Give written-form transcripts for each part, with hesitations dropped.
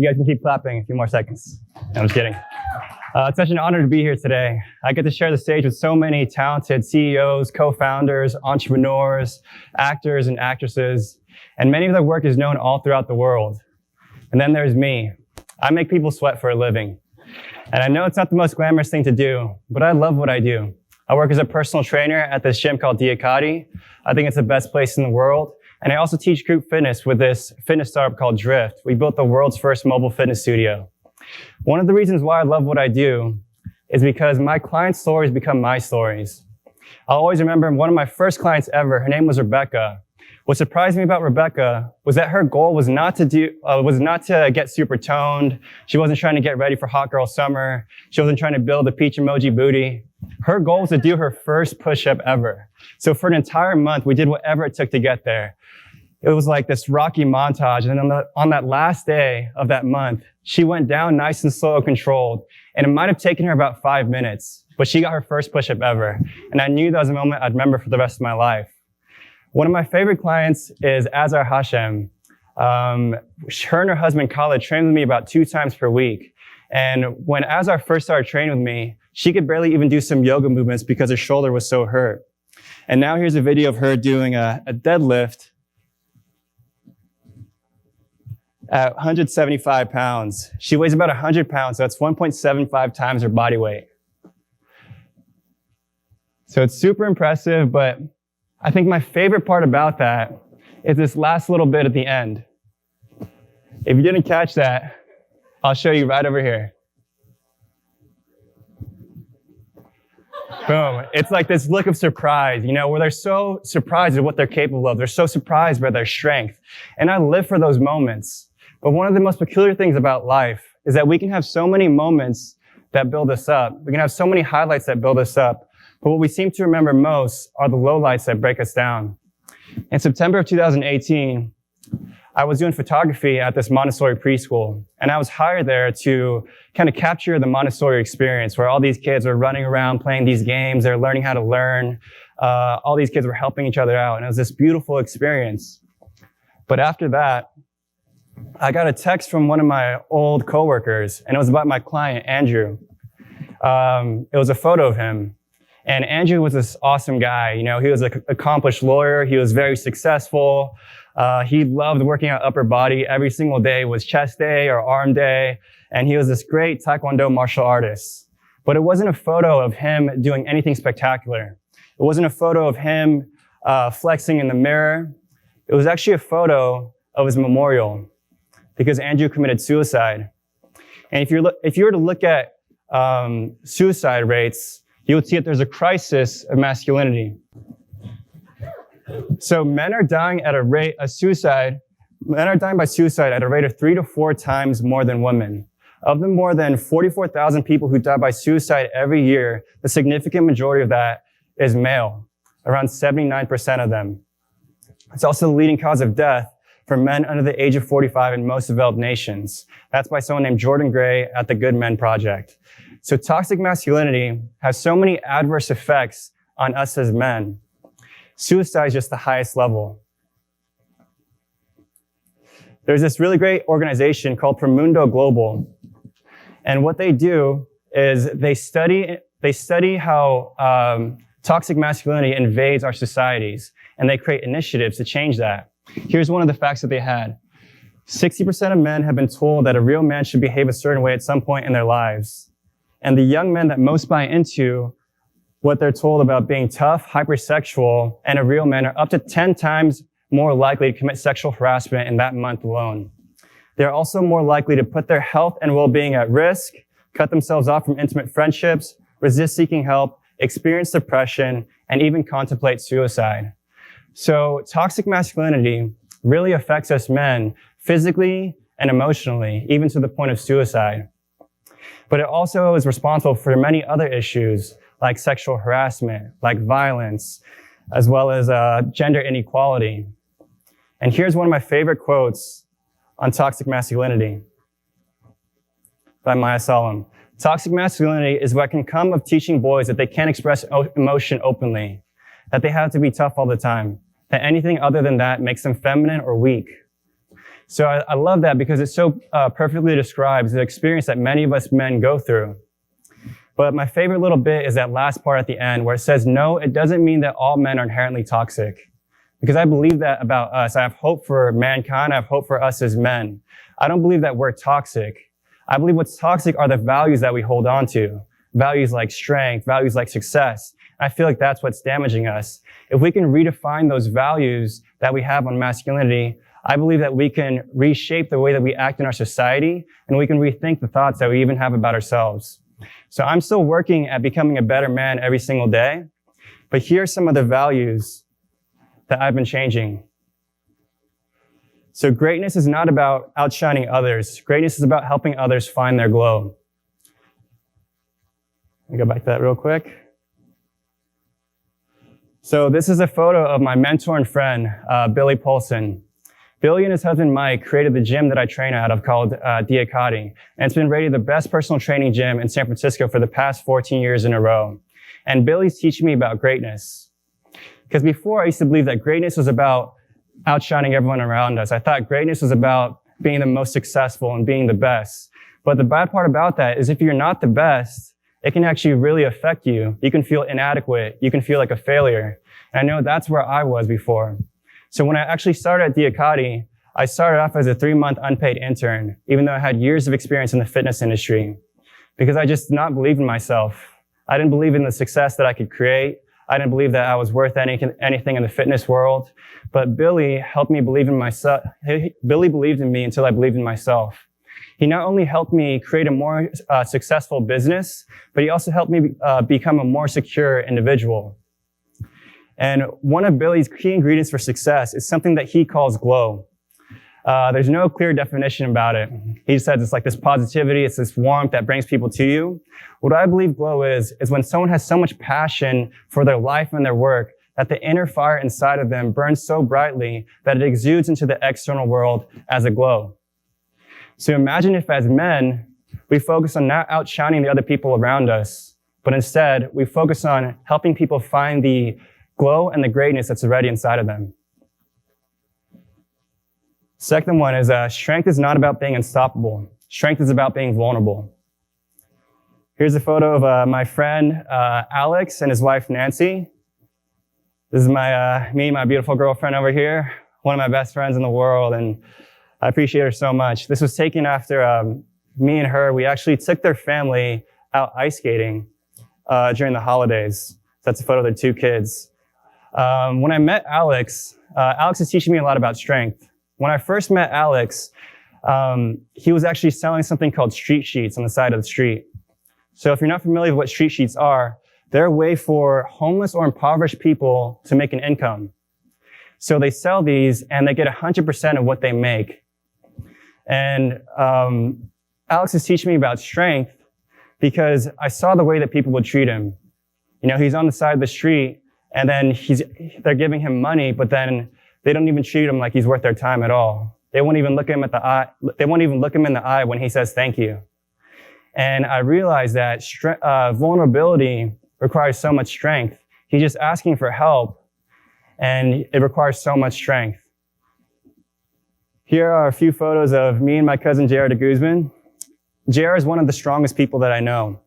You guys can keep clapping a few more seconds. No, I'm just kidding. It's such an honor to be here today. I get to share the stage with so many talented CEOs, co-founders, entrepreneurs, actors, and actresses, and many of their work is known all throughout the world. And then there's me. I make people sweat for a living. And I know it's not the most glamorous thing to do, but I love what I do. I work as a personal trainer at this gym called Diakati. I think it's the best place in the world. And I also teach group fitness with this fitness startup called Dryft. We built the world's first mobile fitness studio. One of the reasons why I love what I do is because my clients' stories become my stories. I'll always remember one of my first clients ever. Her name was Rebecca. What surprised me about Rebecca was that her goal was not to get super toned. She wasn't trying to get ready for hot girl summer. She wasn't trying to build a peach emoji booty. Her goal was to do her first push-up ever. So for an entire month, we did whatever it took to get there. It was like this rocky montage. And then on that last day of that month, she went down nice and slow and controlled. And it might have taken her about 5 minutes, but she got her first push-up ever. And I knew that was a moment I'd remember for the rest of my life. One of my favorite clients is Azar Hashem. Her and her husband Khaled trained with me about 2 times per week. And when Azar first started training with me, she could barely even do some yoga movements because her shoulder was so hurt. And now here's a video of her doing a deadlift at 175 pounds. She weighs about 100 pounds, so that's 1.75 times her body weight. So it's super impressive, but I think my favorite part about that is this last little bit at the end. If you didn't catch that, I'll show you right over here. Boom. It's like this look of surprise, where they're so surprised at what they're capable of. They're so surprised by their strength. And I live for those moments. But one of the most peculiar things about life is that we can have so many moments that build us up. We can have so many highlights that build us up. But what we seem to remember most are the lowlights that break us down. In September of 2018, I was doing photography at this Montessori preschool, and I was hired there to kind of capture the Montessori experience where all these kids are running around playing these games, they're learning how to learn, all these kids were helping each other out, and it was this beautiful experience. But after that, I got a text from one of my old coworkers, and it was about my client, Andrew. It was a photo of him. And Andrew was this awesome guy. He was an accomplished lawyer. He was very successful. He loved working out upper body. Every single day was chest day or arm day. And he was this great Taekwondo martial artist. But it wasn't a photo of him doing anything spectacular. It wasn't a photo of him flexing in the mirror. It was actually a photo of his memorial because Andrew committed suicide. And if you were to look at suicide rates, you would see that there's a crisis of masculinity. So men are dying by suicide at a rate of 3 to 4 times more than women. Of the more than 44,000 people who die by suicide every year, the significant majority of that is male, around 79% of them. It's also the leading cause of death for men under the age of 45 in most developed nations. That's by someone named Jordan Gray at the Good Men Project. So toxic masculinity has so many adverse effects on us as men. Suicide is just the highest level. There's this really great organization called Promundo Global. And what they do is they study how toxic masculinity invades our societies, and they create initiatives to change that. Here's one of the facts that they had. 60% of men have been told that a real man should behave a certain way at some point in their lives. And the young men that most buy into what they're told about being tough, hypersexual, and a real man are up to 10 times more likely to commit sexual harassment in that month alone. They're also more likely to put their health and well-being at risk, cut themselves off from intimate friendships, resist seeking help, experience depression, and even contemplate suicide. So toxic masculinity really affects us men physically and emotionally, even to the point of suicide. But it also is responsible for many other issues like sexual harassment, like violence, as well as gender inequality. And here's one of my favorite quotes on toxic masculinity by Maya Solemn. Toxic masculinity is what can come of teaching boys that they can't express emotion openly, that they have to be tough all the time, that anything other than that makes them feminine or weak. So I love that because it so perfectly describes the experience that many of us men go through. But my favorite little bit is that last part at the end where it says, no, it doesn't mean that all men are inherently toxic. Because I believe that about us. I have hope for mankind. I have hope for us as men. I don't believe that we're toxic. I believe what's toxic are the values that we hold on to. Values like strength, values like success. I feel like that's what's damaging us. If we can redefine those values that we have on masculinity, I believe that we can reshape the way that we act in our society, and we can rethink the thoughts that we even have about ourselves. So I'm still working at becoming a better man every single day, but here are some of the values that I've been changing. So greatness is not about outshining others. Greatness is about helping others find their glow. Let me go back to that real quick. So this is a photo of my mentor and friend, Billy Polson. Billy and his husband, Mike, created the gym that I train out of called Diakati. And it's been rated the best personal training gym in San Francisco for the past 14 years in a row. And Billy's teaching me about greatness. Because before I used to believe that greatness was about outshining everyone around us. I thought greatness was about being the most successful and being the best. But the bad part about that is if you're not the best, it can actually really affect you. You can feel inadequate. You can feel like a failure. And I know that's where I was before. So when I actually started at Diakati, I started off as a 3-month unpaid intern, even though I had years of experience in the fitness industry, because I just did not believe in myself. I didn't believe in the success that I could create. I didn't believe that I was worth anything in the fitness world. But Billy helped me believe in myself. Billy believed in me until I believed in myself. He not only helped me create a more successful business, but he also helped me become a more secure individual. And one of Billy's key ingredients for success is something that he calls glow. There's no clear definition about it. He says it's like this positivity, it's this warmth that brings people to you. What I believe glow is when someone has so much passion for their life and their work that the inner fire inside of them burns so brightly that it exudes into the external world as a glow. So imagine if as men, we focus on not outshining the other people around us, but instead we focus on helping people find the glow and the greatness that's already inside of them. Second one is strength is not about being unstoppable. Strength is about being vulnerable. Here's a photo of my friend Alex and his wife Nancy. This is me and my beautiful girlfriend over here, one of my best friends in the world, and I appreciate her so much. This was taken after me and her. We actually took their family out ice skating during the holidays. So that's a photo of their 2 kids. When I met Alex, Alex is teaching me a lot about strength. When I first met Alex, he was actually selling something called street sheets on the side of the street. So if you're not familiar with what street sheets are, they're a way for homeless or impoverished people to make an income. So they sell these and they get 100% of what they make. And Alex is teaching me about strength because I saw the way that people would treat him. You know, he's on the side of the street and then they're giving him money, but then they don't even treat him like he's worth their time at all. They won't even look him in the eye when he says thank you. And I realized that vulnerability requires so much strength. He's just asking for help, and it requires so much strength. Here are a few photos of me and my cousin Jared Guzman. Jared is one of the strongest people that I know.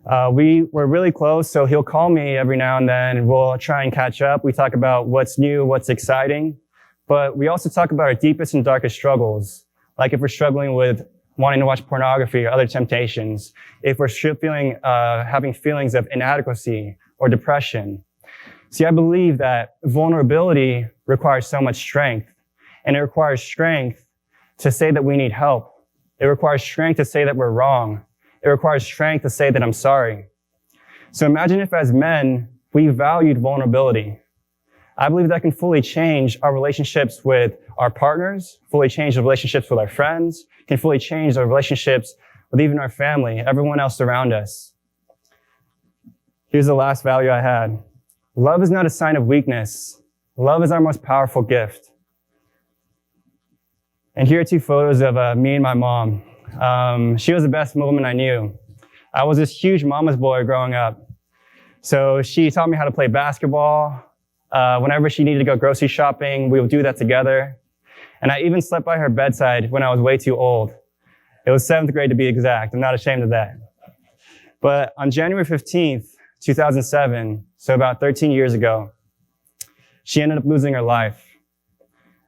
We're really close, so he'll call me every now and then, and we'll try and catch up. We talk about what's new, what's exciting, but we also talk about our deepest and darkest struggles, like if we're struggling with wanting to watch pornography or other temptations, if we're having feelings of inadequacy or depression. See, I believe that vulnerability requires so much strength, and it requires strength to say that we need help. It requires strength to say that we're wrong. It requires strength to say that I'm sorry. So imagine if as men, we valued vulnerability. I believe that can fully change our relationships with our partners, fully change the relationships with our friends, can fully change our relationships with even our family, everyone else around us. Here's the last value I had. Love is not a sign of weakness. Love is our most powerful gift. And here are 2 photos of me and my mom. She was the best woman I knew. I was this huge mama's boy growing up. So she taught me how to play basketball. Whenever she needed to go grocery shopping, we would do that together. And I even slept by her bedside when I was way too old. It was 7th grade to be exact. I'm not ashamed of that. But on January 15th, 2007, so about 13 years ago, she ended up losing her life.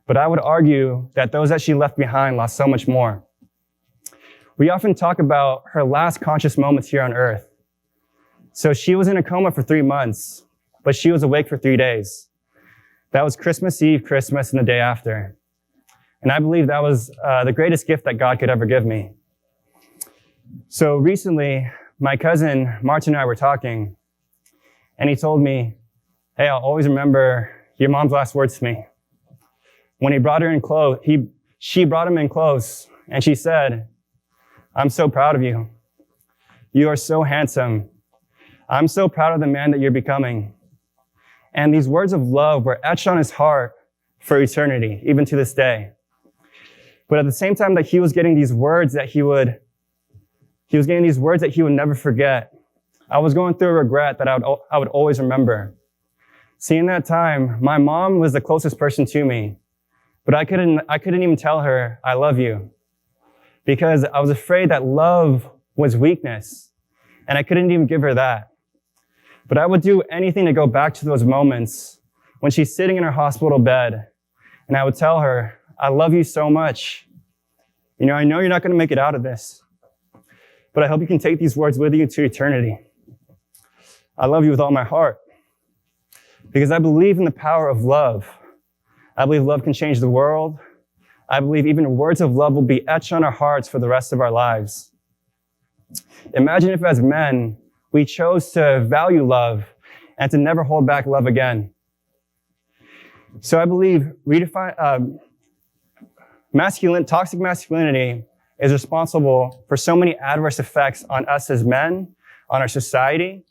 But I would argue that those that she left behind lost so much more. We often talk about her last conscious moments here on earth. So she was in a coma for 3 months, but she was awake for 3 days. That was Christmas Eve, Christmas, and the day after. And I believe that was the greatest gift that God could ever give me. So recently, my cousin Martin and I were talking, and he told me, hey, I'll always remember your mom's last words to me. When he brought her in close, she brought him in close, and she said, I'm so proud of you. You are so handsome. I'm so proud of the man that you're becoming. And these words of love were etched on his heart for eternity, even to this day. But at the same time that he was getting these words that he would never forget, I was going through a regret that I would always remember. See, in that time, my mom was the closest person to me, but I couldn't even tell her, I love you, because I was afraid that love was weakness, and I couldn't even give her that. But I would do anything to go back to those moments when she's sitting in her hospital bed, and I would tell her, I love you so much. You know, I know you're not going to make it out of this, but I hope you can take these words with you to eternity. I love you with all my heart, because I believe in the power of love. I believe love can change the world. I believe even words of love will be etched on our hearts for the rest of our lives. Imagine if as men, we chose to value love and to never hold back love again. So I believe toxic masculinity is responsible for so many adverse effects on us as men, on our society.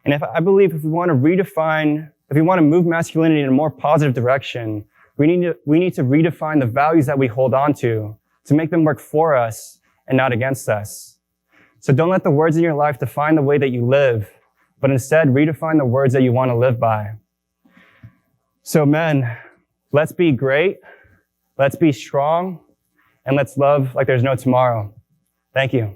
And I believe if we want to move masculinity in a more positive direction, we need to redefine the values that we hold on to make them work for us and not against us. So don't let the words in your life define the way that you live, but instead redefine the words that you want to live by. So men, let's be great, let's be strong, and let's love like there's no tomorrow. Thank you.